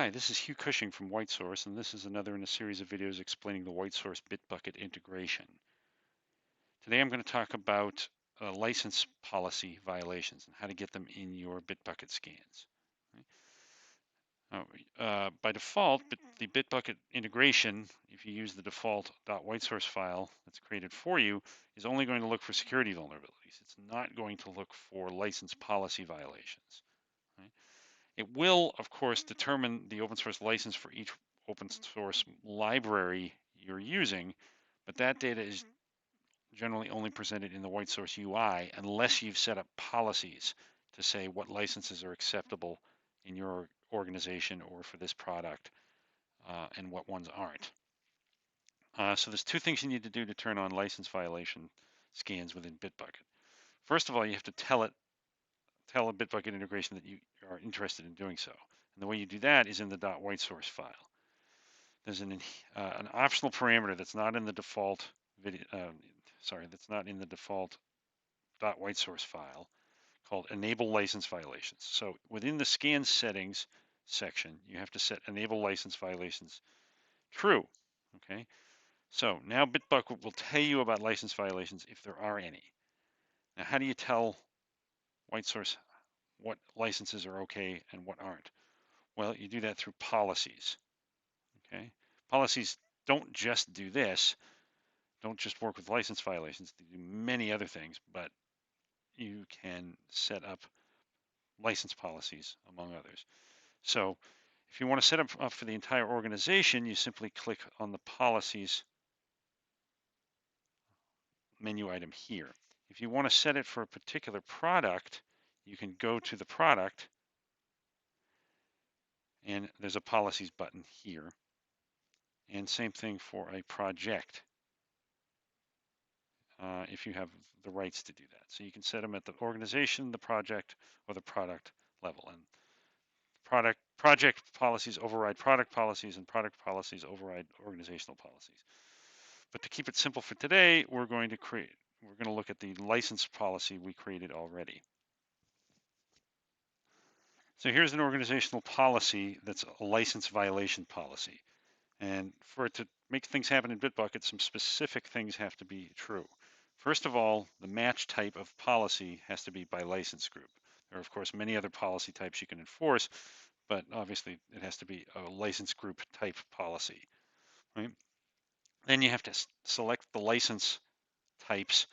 Hi, this is Hugh Cushing from WhiteSource, and this is another in a series of videos explaining the WhiteSource Bitbucket integration. Today I'm going to talk about license policy violations and how to get them in your Bitbucket scans. By default, the Bitbucket integration, if you use the default .whitesource file that's created for you, is only going to look for security vulnerabilities. It's not going to look for license policy violations. It will, of course, determine the open source license for each open source library you're using, but that data is generally only presented in the WhiteSource UI unless you've set up policies to say what licenses are acceptable in your organization or for this product and what ones aren't. So there's two things you need to do to turn on license violation scans within Bitbucket. First of all, you have to tell a Bitbucket integration that you are interested in doing so. And the way you do that is in the .whitesource file. There's an optional parameter that's not in the default that's not in the default .whitesource file called enable license violations. So within the scan settings section, you have to set enable license violations true. Okay. So now Bitbucket will tell you about license violations if there are any. Now, how do you tell WhiteSource what licenses are okay and what aren't? Well, you do that through policies. Okay, policies don't just do this, don't just work with license violations, they do many other things, but you can set up license policies among others. So if you want to set up for the entire organization, you simply click on the policies menu item here. If you want to set it for a particular product, you can go to the product and there's a policies button here. And same thing for a project if you have the rights to do that. So you can set them at the organization, the project, or the product level. And project policies override product policies, and product policies override organizational policies. But to keep it simple for today, we're going to look at the license policy we created already. So here's an organizational policy that's a license violation policy. And for it to make things happen in Bitbucket, some specific things have to be true. First of all, the match type of policy has to be by license group. There are, of course, many other policy types you can enforce, but obviously it has to be a license group type policy. Right? Then you have to select the license types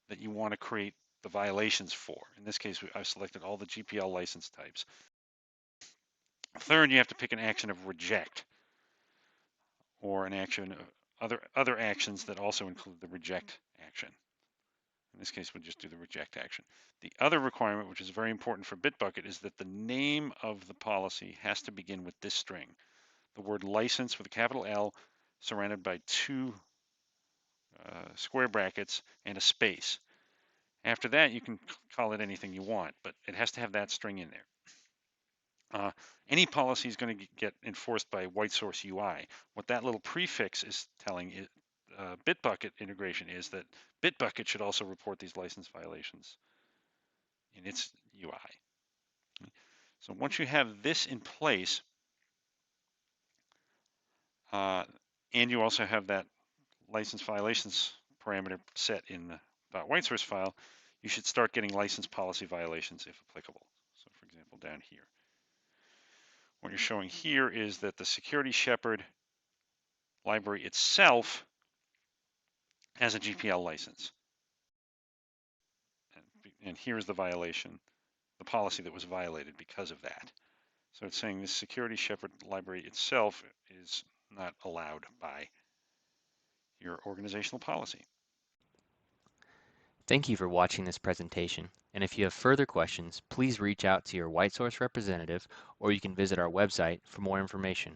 that you want to create the violations for. In this case, I've selected all the GPL license types. Third, you have to pick an action of reject, or an action other actions that also include the reject action. In this case, we'll just do the reject action. The other requirement, which is very important for Bitbucket, is that the name of the policy has to begin with this string, the word license with a capital L surrounded by two square brackets and a space. After that, you can call it anything you want, but it has to have that string in there. Any policy is going to get enforced by WhiteSource UI. What that little prefix is telling Bitbucket integration is that Bitbucket should also report these license violations in its UI. So once you have this in place, and you also have that license violations parameter set in the .whitesource file, you should start getting license policy violations if applicable. So for example, down here. What you're showing here is that the Security Shepherd library itself has a GPL license. And here's the violation, the policy that was violated because of that. So it's saying the Security Shepherd library itself is not allowed by your organizational policy. Thank you for watching this presentation, and if you have further questions, please reach out to your WhiteSource representative or you can visit our website for more information.